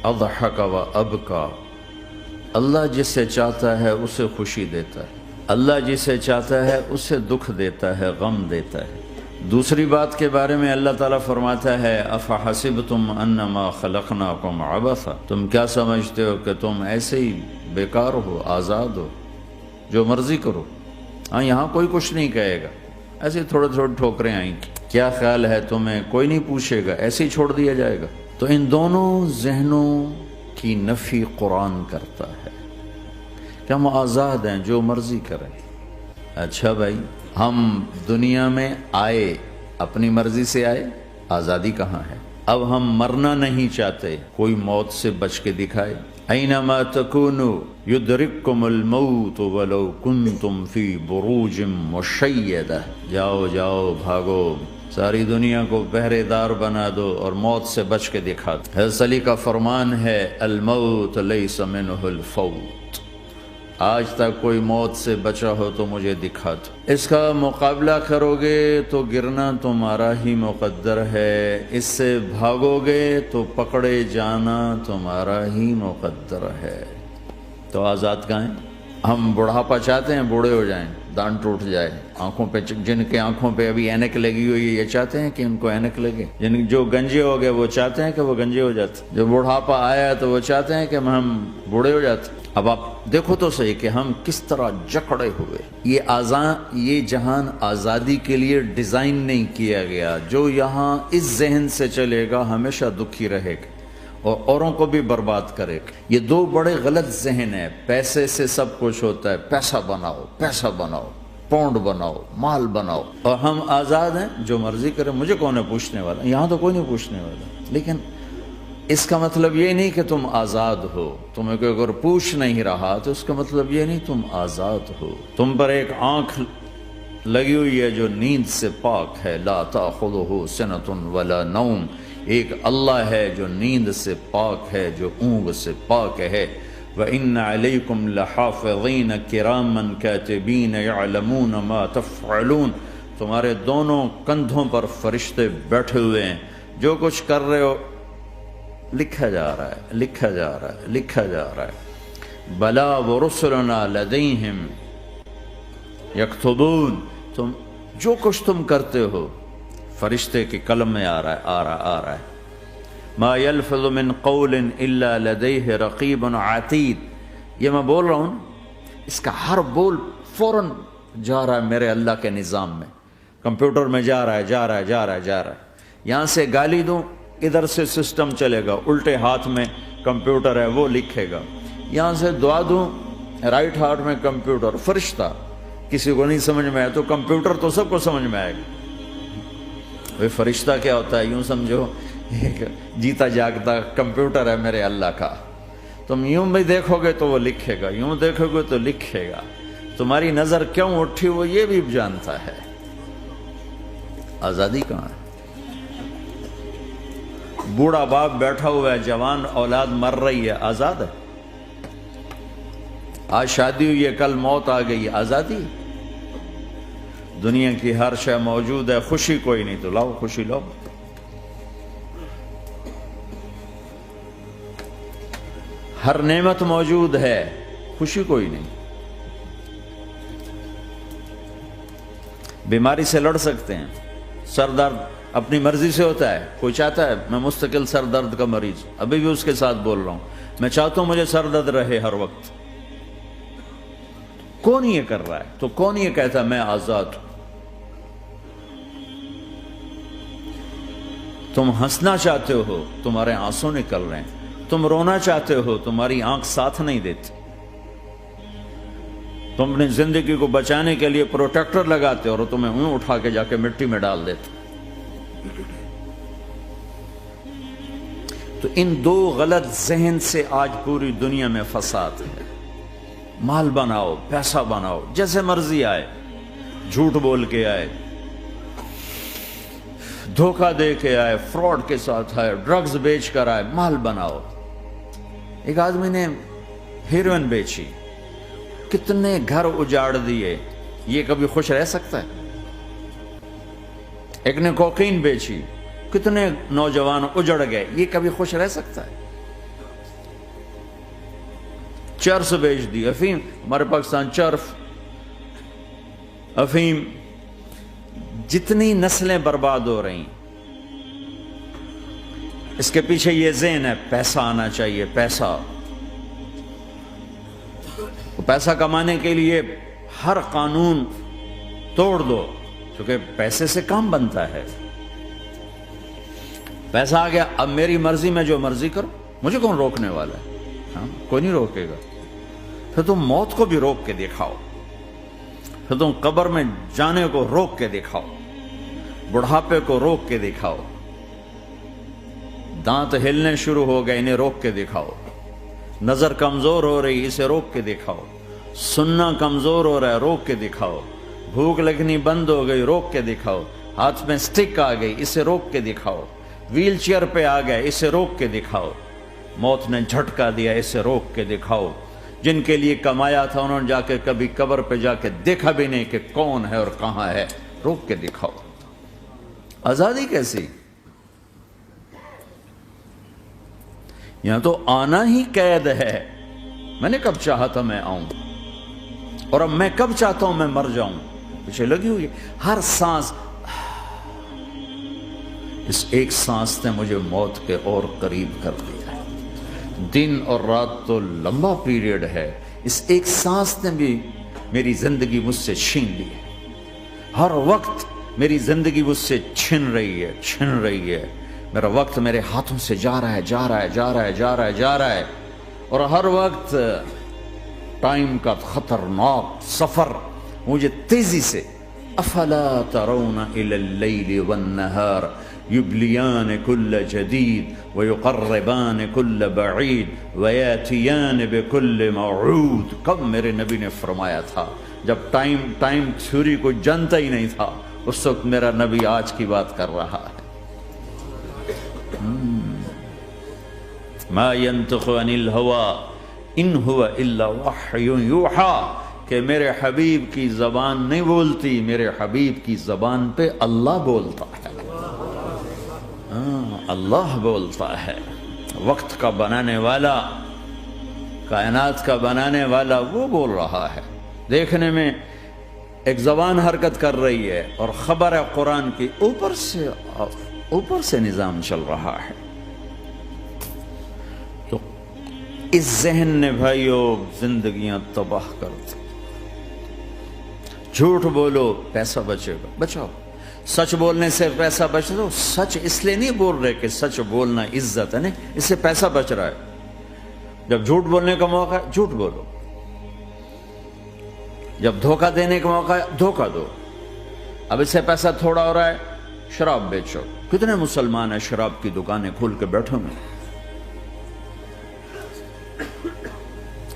اضحک و ابکا، اللہ جسے چاہتا ہے اسے خوشی دیتا ہے، اللہ جسے چاہتا ہے اسے دکھ دیتا ہے، غم دیتا ہے۔ دوسری بات کے بارے میں اللہ تعالیٰ فرماتا ہے افحسبتم انما خلقناکم عبثا، تم کیا سمجھتے ہو کہ تم ایسے ہی بیکار ہو، آزاد ہو، جو مرضی کرو، ہاں یہاں کوئی کچھ نہیں کہے گا، ایسے تھوڑے تھوڑے ٹھوکریں آئیں گی، کیا خیال ہے تمہیں، کوئی نہیں پوچھے گا، ایسے ہی چھوڑ دیا جائے گا۔ تو ان دونوں ذہنوں کی نفی قرآن کرتا ہے کہ ہم آزاد ہیں، جو مرضی کریں۔ اچھا بھائی، ہم دنیا میں آئے اپنی مرضی سے آئے، آزادی کہاں ہے؟ اب ہم مرنا نہیں چاہتے، کوئی موت سے بچ کے دکھائے۔ اینما تکونوا یدرککم الموت ولو کنتم فی بروج مشیدہ، جاؤ جاؤ بھاگو، ساری دنیا کو پہرے دار بنا دو اور موت سے بچ کے دکھا دو۔ حضرت علی کا فرمان ہے الموت لیس منہ الفوت، آج تک کوئی موت سے بچا ہو تو مجھے دکھا دو۔ اس کا مقابلہ کرو گے تو گرنا تمہارا ہی مقدر ہے، اس سے بھاگو گے تو پکڑے جانا تمہارا ہی مقدر ہے۔ تو آزاد کہاں ہیں؟ ہم بڑھاپا چاہتے ہیں، بوڑھے ہو جائیں، دان ٹوٹ جائے، آنکھوں پہ، جن کے آنکھوں پہ ابھی اینک لگی ہوئی ہے یہ چاہتے ہیں کہ ان کو اینک لگے، جو گنجے ہو گئے وہ چاہتے ہیں کہ وہ گنجے ہو جاتے، جو بڑھاپا آیا تو وہ چاہتے ہیں کہ ہم بوڑھے ہو جاتے۔ اب آپ دیکھو تو صحیح کہ ہم کس طرح جکڑے ہوئے۔ یہ جہان آزادی کے لیے ڈیزائن نہیں کیا گیا، جو یہاں اس ذہن سے چلے گا ہمیشہ دکھی رہے گا اور اوروں کو بھی برباد کرے گا۔ یہ دو بڑے غلط ذہن ہیں۔ پیسے سے سب کچھ ہوتا ہے، پیسہ بناؤ، پیسہ بناؤ، پونڈ بناؤ، مال بناؤ، اور ہم آزاد ہیں، جو مرضی کریں، مجھے کون ہے پوچھنے والا؟ یہاں تو کوئی نہیں پوچھنے والا۔ لیکن اس کا مطلب یہ نہیں کہ تم آزاد ہو، تمہیں کوئی اگر پوچھ نہیں رہا تو اس کا مطلب یہ نہیں تم آزاد ہو۔ تم پر ایک آنکھ لگی ہوئی ہے جو نیند سے پاک ہے، لا تأخذہ سنۃ ولا نوم، ایک اللہ ہے جو نیند سے پاک ہے، جو اونگ سے پاک ہے۔ وَإِنَّ عَلَيْكُمْ لَحَافِظِينَ كِرَامًا كَاتِبِينَ يَعْلَمُونَ مَا تَفْعَلُونَ، تمہارے دونوں کندھوں پر فرشتے بیٹھے ہوئے ہیں، جو کچھ کر رہے ہو لکھا جا رہا ہے، لکھا جا رہا ہے، لکھا جا رہا ہے۔ بَلَا وَرُسُلُنَا لَدَيْهِمْ يَكْتُبُونَ، تم جو کچھ تم کرتے ہو فرشتے کے قلم میں آ رہا ہے۔ ما يلفظ من قول الا لديه رقیب عتید، یہ میں بول رہا ہوں، اس کا ہر بول فوراً جا رہا ہے میرے اللہ کے نظام میں، کمپیوٹر میں جا رہا ہے، جا رہا ہے، جا رہا ہے، جا رہا ہے۔ یہاں سے گالی دوں، ادھر سے سسٹم چلے گا، الٹے ہاتھ میں کمپیوٹر ہے وہ لکھے گا، یہاں سے دعا دوں، رائٹ ہاتھ میں کمپیوٹر، فرشتہ، کسی کو نہیں سمجھ میں آیا تو کمپیوٹر تو سب کو سمجھ میں آئے گا۔ وہ فرشتہ کیا ہوتا ہے؟ یوں سمجھو ایک جیتا جاگتا کمپیوٹر ہے میرے اللہ کا، تم یوں بھی دیکھو گے تو وہ لکھے گا، یوں دیکھو گے تو لکھے گا، تمہاری نظر کیوں اٹھی وہ یہ بھی جانتا ہے۔ آزادی کہاں ہے؟ بوڑھا باپ بیٹھا ہوا ہے، جوان اولاد مر رہی ہے، آزاد ہے؟ آج شادی ہوئی ہے، کل موت آ گئی، آزادی؟ دنیا کی ہر شے موجود ہے، خوشی کوئی نہیں، تو لاؤ خوشی لاؤ۔ ہر نعمت موجود ہے، خوشی کوئی نہیں۔ بیماری سے لڑ سکتے ہیں، سر درد اپنی مرضی سے ہوتا ہے، کوئی چاہتا ہے میں مستقل سر درد کا مریض، ابھی بھی اس کے ساتھ بول رہا ہوں، میں چاہتا ہوں مجھے سر درد رہے ہر وقت، کون یہ کر رہا ہے؟ تو کون یہ کہتا ہے میں آزاد ہوں؟ تم ہنسنا چاہتے ہو، تمہارے آنسو نکل رہے ہیں، تم رونا چاہتے ہو، تمہاری آنکھ ساتھ نہیں دیتی، تم اپنی زندگی کو بچانے کے لیے پروٹیکٹر لگاتے اور تمہیں اون اٹھا کے جا کے مٹی میں ڈال دیتے۔ تو ان دو غلط ذہن سے آج پوری دنیا میں فساد ہے۔ مال بناؤ، پیسہ بناؤ، جیسے مرضی آئے، جھوٹ بول کے آئے، دھوکہ دے کے آئے، فراڈ کے ساتھ آئے، ڈرگز بیچ کر آئے، مال بناؤ۔ ایک آدمی نے ہیروئن بیچی، کتنے گھر اجاڑ دیے، یہ کبھی خوش رہ سکتا ہے؟ ایک نے کوکین بیچی، کتنے نوجوان اجڑ گئے، یہ کبھی خوش رہ سکتا ہے؟ چرس بیچ دی، افیم، ہمارے پاکستان چرف، افیم، جتنی نسلیں برباد ہو رہی ہیں اس کے پیچھے یہ ذہن ہے پیسہ آنا چاہیے، پیسہ کمانے کے لیے ہر قانون توڑ دو، کیونکہ پیسے سے کام بنتا ہے۔ پیسہ آ گیا، اب میری مرضی میں جو مرضی کرو، مجھے کون روکنے والا ہے؟ ہاں، کوئی نہیں روکے گا۔ پھر تم موت کو بھی روک کے دکھاؤ، پھر تم قبر میں جانے کو روک کے دکھاؤ، بڑھاپے کو روک کے دکھاؤ، دانت ہلنے شروع ہو گئے، انہیں روک کے دکھاؤ، نظر کمزور ہو رہی، اسے روک کے دکھاؤ، سننا کمزور ہو رہا ہے، روک کے دکھاؤ، بھوک لگنی بند ہو گئی، روک کے دکھاؤ، ہاتھ میں سٹک آ گئی، اسے روک کے دکھاؤ، ویل چیئر پہ آ گئے، اسے روک کے دکھاؤ، موت نے جھٹکا دیا، اسے روک کے دکھاؤ۔ جن کے لیے کمایا تھا انہوں نے جا کے کبھی قبر پہ جا کے دیکھا بھی نہیں کہ کون ہے اور کہاں ہے، روک کے دکھاؤ۔ آزادی کیسی؟ یہاں تو آنا ہی قید ہے۔ میں نے کب چاہا تھا میں آؤں، اور اب میں کب چاہتا ہوں میں مر جاؤں، پیچھے لگی ہوئی ہر سانس۔ اس ایک سانس نے مجھے موت کے اور قریب کر دیا ہے۔ دن اور رات تو لمبا پیریڈ ہے، اس ایک سانس نے بھی میری زندگی مجھ سے چھین لی ہے۔ ہر وقت میری زندگی مجھ سے چھن رہی ہے، میرا وقت میرے ہاتھوں سے جا رہا ہے، اور ہر وقت ٹائم کا خطرناک سفر مجھے تیزی سے۔ افلا ترون الى اللیل والنہار یبلیان کل جدید ویقربان کل بعید ویاتیان بکل موعود۔ کب میرے نبی نے فرمایا تھا؟ جب ٹائم تھیوری کو جانتا ہی نہیں تھا، اس وقت میرا نبی آج کی بات کر رہا ہے۔ ما ينطق عن الهوى ان هو الا وحی یوحی، کہ میرے حبیب کی زبان نہیں بولتی، میرے حبیب کی زبان پہ اللہ بولتا ہے، اللہ بولتا ہے۔ وقت کا بنانے والا، کائنات کا بنانے والا وہ بول رہا ہے۔ دیکھنے میں ایک زبان حرکت کر رہی ہے اور خبر ہے قرآن کی، اوپر سے نظام چل رہا ہے۔ اس ذہن نے بھائیو زندگیاں تباہ کر دی۔ جھوٹ بولو پیسہ بچے گا، بچاؤ۔ سچ بولنے سے پیسہ بچ رہا، سچ اس لیے نہیں بول رہے کہ سچ بولنا عزت ہے، نہیں، اس سے پیسہ بچ رہا ہے۔ جب جھوٹ بولنے کا موقع ہے جھوٹ بولو، جب دھوکہ دینے کا موقع ہے دھوکہ دو۔ اب اس سے پیسہ تھوڑا ہو رہا ہے، شراب بیچو۔ کتنے مسلمان ہیں شراب کی دکانیں کھول کے بیٹھے ہوئے،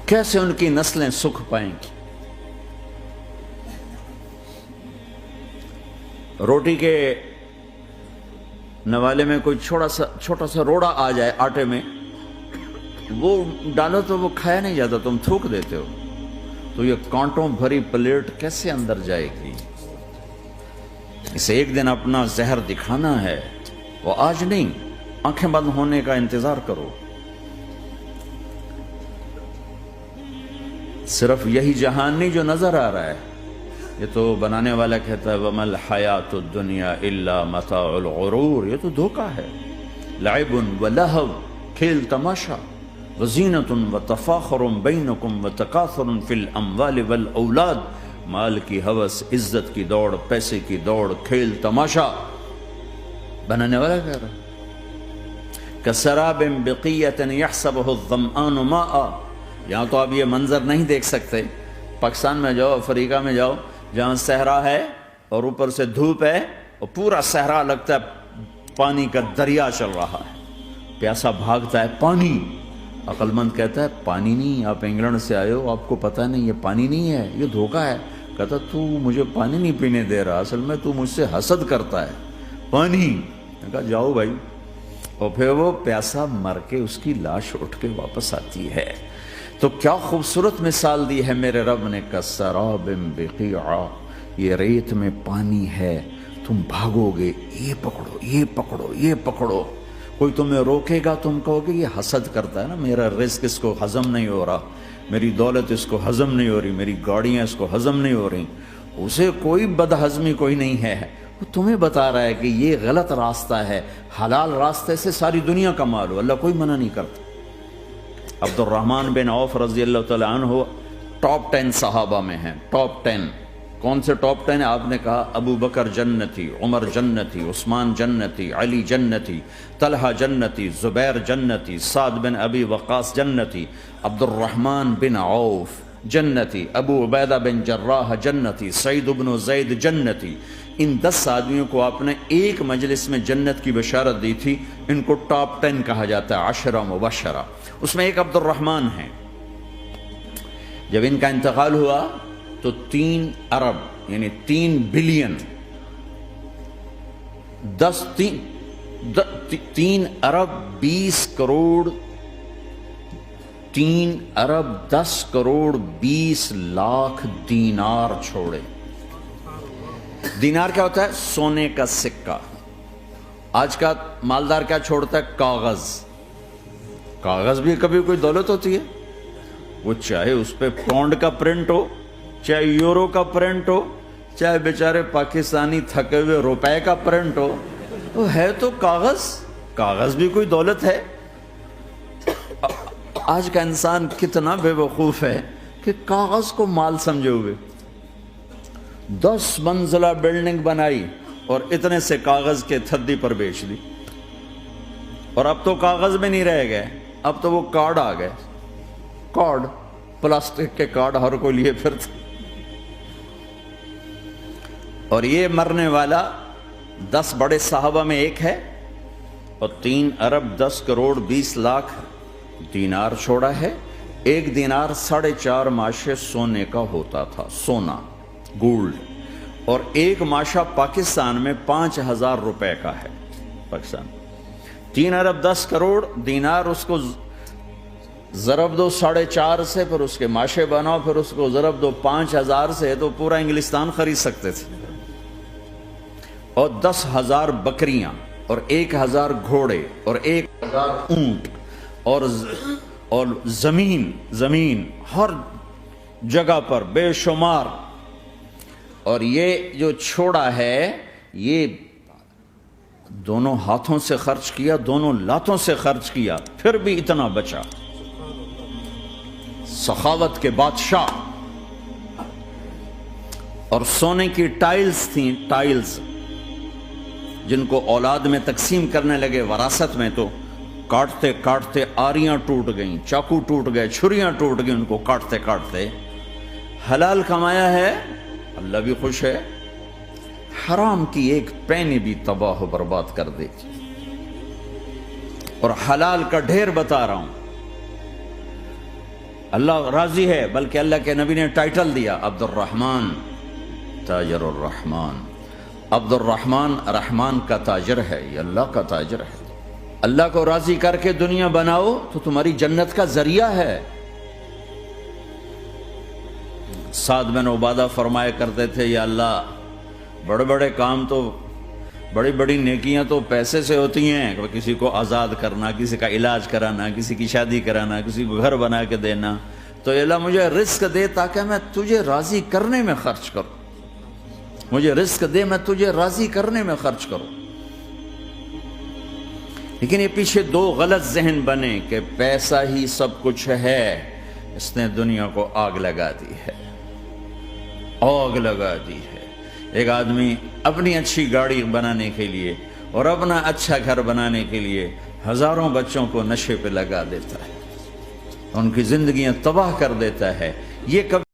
کیسے ان کی نسلیں سکھ پائیں گی؟ روٹی کے نوالے میں کوئی چھوٹا سا روڑا آ جائے آٹے میں، وہ ڈالو تو وہ کھایا نہیں جاتا، تم تھوک دیتے ہو، تو یہ کانٹوں بھری پلیٹ کیسے اندر جائے گی؟ اسے ایک دن اپنا زہر دکھانا ہے، وہ آج نہیں، آنکھیں بند ہونے کا انتظار کرو۔ صرف یہی جہان نہیں جو نظر آ رہا ہے، یہ تو بنانے والا کہتا ہے وَمَا الْحَيَاةُ الدُّنْيَا إِلَّا مَتَاعُ الْغُرُورِ، یہ تو دھوکہ ہے۔ لَعِبٌ وَلَهْوٌ، کھیل تماشا، وَزِينَةٌ وَتَفَاخُرٌ بَيْنَكُمْ وَتَكَاثُرٌ فِي الْأَمْوَالِ وَالْأَوْلَادِ، مال کی ہوس، عزت کی دوڑ، پیسے کی دوڑ، کھیل تماشا۔ بنانے والا کہہ رہا ہے كَسَرَابٍ بِقِيَّةٍ يَحْسَبُهُ الظَّمْآنُ مَاءً۔ یہاں تو آپ یہ منظر نہیں دیکھ سکتے، پاکستان میں جاؤ، افریقہ میں جاؤ، جہاں صحرا ہے اور اوپر سے دھوپ ہے اور پورا صحرا لگتا ہے پانی کا دریا چل رہا ہے، پیاسا بھاگتا ہے پانی۔ عقل مند کہتا ہے پانی نہیں، آپ انگلینڈ سے آئے ہو، آپ کو پتہ نہیں یہ پانی نہیں ہے، یہ دھوکہ ہے۔ کہتا تو مجھے پانی نہیں پینے دے رہا، اصل میں تو مجھ سے حسد کرتا ہے، پانی۔ میں کہا جاؤ بھائی، اور پھر وہ پیاسا مر کے اس کی لاش اٹھ کے واپس آتی ہے۔ تو کیا خوبصورت مثال دی ہے میرے رب نے، کسراب بقیعہ، یہ ریت میں پانی ہے، تم بھاگو گے، یہ پکڑو یہ پکڑو یہ پکڑو، کوئی تمہیں روکے گا تم کہو گے یہ حسد کرتا ہے نا، میرا رزق اس کو ہضم نہیں ہو رہا، میری دولت اس کو ہضم نہیں ہو رہی، میری گاڑیاں اس کو ہضم نہیں ہو رہی، اسے کوئی بدہضمی کوئی نہیں ہے، وہ تمہیں بتا رہا ہے کہ یہ غلط راستہ ہے، حلال راستے سے ساری دنیا کا مال ہو، اللہ کوئی منع نہیں کرتا۔ عبد الرحمن بن عوف رضی اللہ تعالیٰ عنہ ٹاپ 10 صحابہ میں ہیں، ٹاپ 10۔ کون سے ٹاپ 10 ہیں؟ آپ نے کہا ابو بکر جنتی، عمر جنتی، عثمان جنتی، علی جنتی، طلحہ جنتی، زبیر جنتی، سعد بن ابی وقاص جنتی، عبد الرحمن بن عوف جنتی، ابو عبیدہ بن جراح جنتی، سعید بن زید جنتی۔ ان 10 آدمیوں کو آپ نے ایک مجلس میں جنت کی بشارت دی تھی، ان کو ٹاپ 10 کہا جاتا ہے، 10 مبشرہ۔ اس میں ایک عبد الرحمن ہیں۔ جب ان کا انتقال ہوا تو 3 ارب یعنی 3 بلین 3 ارب 20 کروڑ 3 ارب 10 کروڑ 20 لاکھ دینار چھوڑے۔ دینار کیا ہوتا ہے؟ سونے کا سکہ۔ آج کا مالدار کیا چھوڑتا ہے؟ کاغذ۔ کاغذ بھی کبھی کوئی دولت ہوتی ہے؟ وہ چاہے اس پہ پاؤنڈ کا پرنٹ ہو، چاہے یورو کا پرنٹ ہو، چاہے بیچارے پاکستانی تھکے ہوئے روپے کا پرنٹ ہو، وہ ہے تو کاغذ۔ کاغذ بھی کوئی دولت ہے؟ آج کا انسان کتنا بے وقوف ہے کہ کاغذ کو مال سمجھے ہوئے۔ 10 منزلہ بلڈنگ بنائی اور اتنے سے کاغذ کے تھدی پر بیچ دی، اور اب تو کاغذ میں نہیں رہ گئے، اب تو وہ کارڈ آ گئے، کارڈ، پلاسٹک کے کارڈ ہر کوئی لیے پھرتا۔ اور یہ مرنے والا 10 بڑے صحابہ میں ایک ہے، اور 3 ارب 10 کروڑ 20 لاکھ دینار چھوڑا ہے۔ ایک دینار 4.5 ماشے سونے کا ہوتا تھا، سونا، گولڈ، اور ایک ماشا پاکستان میں 5,000 روپے کا ہے۔ پاکستان 3 ارب 10 کروڑ دینار، اس کو ضرب دو 4.5 سے، پھر اس کے ماشے بناؤ، پھر اس کو ضرب دو 5,000 سے، تو پورا انگلستان خرید سکتے تھے۔ اور 10,000 بکریاں، اور 1,000 گھوڑے، اور 1,000 اونٹ، اور زمین ہر جگہ پر بے شمار۔ اور یہ جو چھوڑا ہے، یہ دونوں ہاتھوں سے خرچ کیا، دونوں لاتوں سے خرچ کیا، پھر بھی اتنا بچا۔ سخاوت کے بادشاہ۔ اور سونے کی ٹائلز تھیں، ٹائلز، جن کو اولاد میں تقسیم کرنے لگے وراثت میں، تو کاٹتے کاٹتے آریاں ٹوٹ گئیں، چاقو ٹوٹ گئے، چھریاں ٹوٹ گئیں، ان کو کاٹتے کاٹتے۔ حلال کمایا ہے، اللہ بھی خوش ہے، حرام کی ایک پینی بھی تباہ و برباد کر دے گی۔ اور حلال کا ڈھیر بتا رہا ہوں، اللہ راضی ہے، بلکہ اللہ کے نبی نے ٹائٹل دیا عبد الرحمن تاجر الرحمن۔ عبد الرحمن رحمان کا تاجر ہے، یہ اللہ کا تاجر ہے۔ اللہ کو راضی کر کے دنیا بناؤ تو تمہاری جنت کا ذریعہ ہے۔ سعد بن عبادہ فرمایا کرتے تھے، یا اللہ، بڑے بڑے کام تو، بڑی بڑی نیکیاں تو پیسے سے ہوتی ہیں، کسی کو آزاد کرنا، کسی کا علاج کرانا، کسی کی شادی کرانا، کسی کو گھر بنا کے دینا، تو اللہ مجھے رزق دے تاکہ میں تجھے راضی کرنے میں خرچ کروں، مجھے رزق دے میں تجھے راضی کرنے میں خرچ کروں۔ لیکن یہ پیچھے 2 غلط ذہن بنے کہ پیسہ ہی سب کچھ ہے، اس نے دنیا کو آگ لگا دی ہے، آگ لگا دی ہے۔ ایک آدمی اپنی اچھی گاڑی بنانے کے لیے اور اپنا اچھا گھر بنانے کے لیے ہزاروں بچوں کو نشے پہ لگا دیتا ہے، ان کی زندگیاں تباہ کر دیتا ہے۔ یہ کبھی